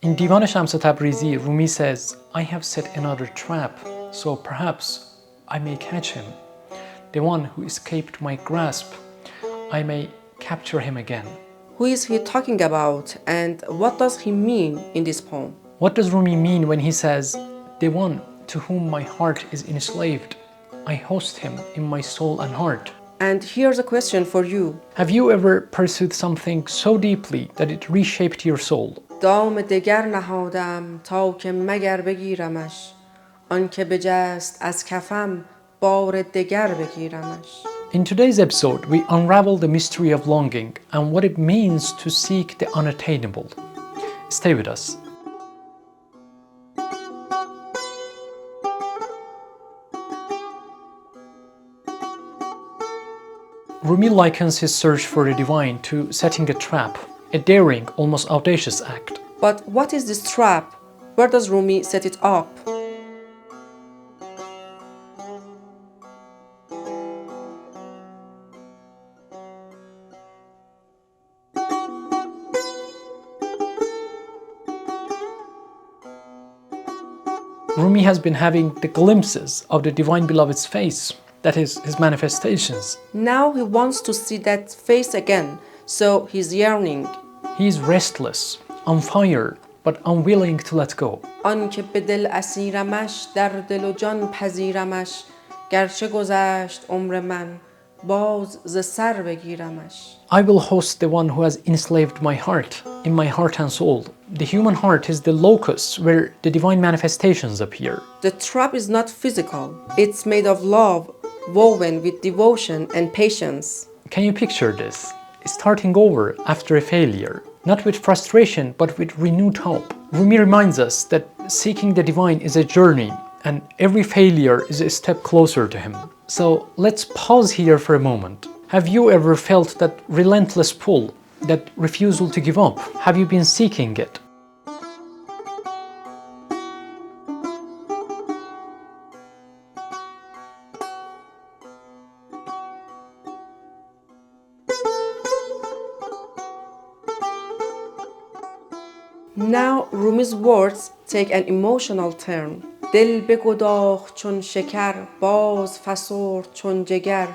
In Divan-i Shams Rumi says, I have set another trap, so perhaps I may catch him. The one who escaped my grasp, I may capture him again. Who is he talking about, and what does he mean in this poem? What does Rumi mean when he says, the one to whom my heart is enslaved, I host him in my soul and heart? And here's a question for you. Have you ever pursued something so deeply that it reshaped your soul? دام دگر نهادم تا که مگر بگیرمش آن که بجست از کفم بار دگر بگیرمش. In today's episode, we unravel the mystery of longing and what it means to seek the unattainable. Stay with us. Rumi likens his search for the divine to setting a trap, a daring, almost audacious act. But what is this trap? Where does Rumi set it up? Rumi has been having the glimpses of the divine beloved's face, that is, his manifestations. Now he wants to see that face again, so he's yearning. He is restless, on fire, but unwilling to let go. آن که به دل اسیرمش در دل و جان پذیرمش گرچه گذشت عمر من باز ز سر بگیرمش. I will host the one who has enslaved my heart, in my heart and soul. The human heart is the locus where the divine manifestations appear. The trap is not physical. It's made of love, woven with devotion and patience. Can you picture this? Starting over after a failure, not with frustration but with renewed hope. Rumi reminds us that seeking the divine is a journey and every failure is a step closer to him. So let's pause here for a moment. Have you ever felt that relentless pull, that refusal to give up? Have you been seeking it? Now Rumi's words take an emotional turn. دل بگداخت چون شکر باز فسرد چون جگر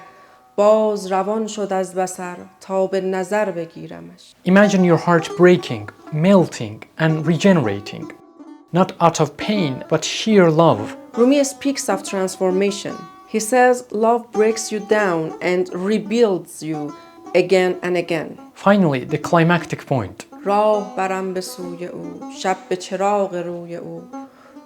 باز روان شد از بصر تا به نظر بگیرمش. Imagine your heart breaking, melting and regenerating. Not out of pain, but sheer love. Rumi speaks of transformation. He says love breaks you down and rebuilds you again and again. Finally, the climactic point. راه برم به سوی او شب به چراغ روی او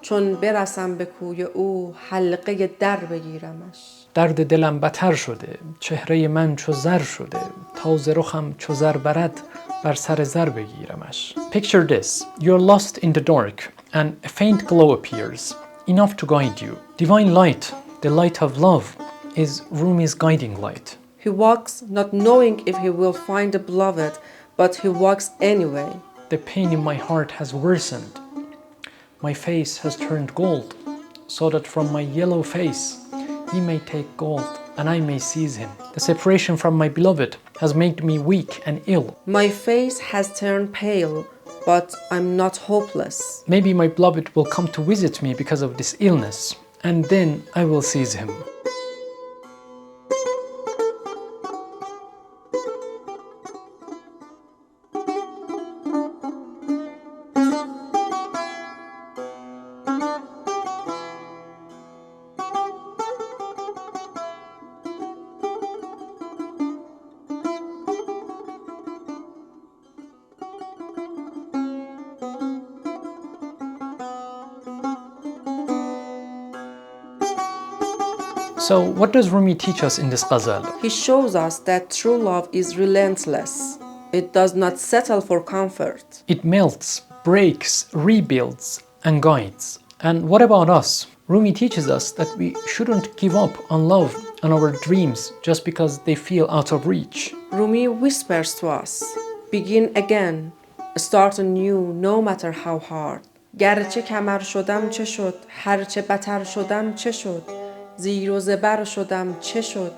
چون برسم به کوی او حلقه در بگیرمش. درد دلم بتر شده، چهره من چو زر شده، تا ز رخم چو زر برد بر سر زر بگیرمش. Picture this. You're lost in the dark and a faint glow appears, enough to guide you. Divine light, the light of love, is Rumi's guiding light. He walks not knowing if he will find the beloved, but he walks anyway. The pain in my heart has worsened. My face has turned gold, so that from my yellow face he may take gold and I may seize him. The separation from my beloved has made me weak and ill. My face has turned pale, but I'm not hopeless. Maybe my beloved will come to visit me because of this illness, and then I will seize him. So, what does Rumi teach us in this ghazal? He shows us that true love is relentless. It does not settle for comfort. It melts, breaks, rebuilds, and guides. And what about us? Rumi teaches us that we shouldn't give up on love and our dreams just because they feel out of reach. Rumi whispers to us, begin again, start anew no matter how hard. گرچه کمر شدم چه شد، هرچه بتر شدم چه شد، زیر و زبر شدم چه شد،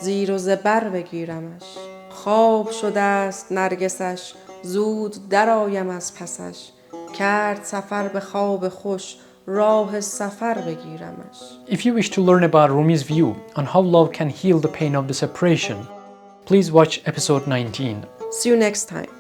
زیر و زبر بگیرمش. خواب شده است نرگسش، زود درآیم از پسش، کرد سفر به خواب خوش راه سفر بگیرمش. If you wish to learn about Rumi's view on how love can heal the pain of the separation, please watch episode 19. See you next time.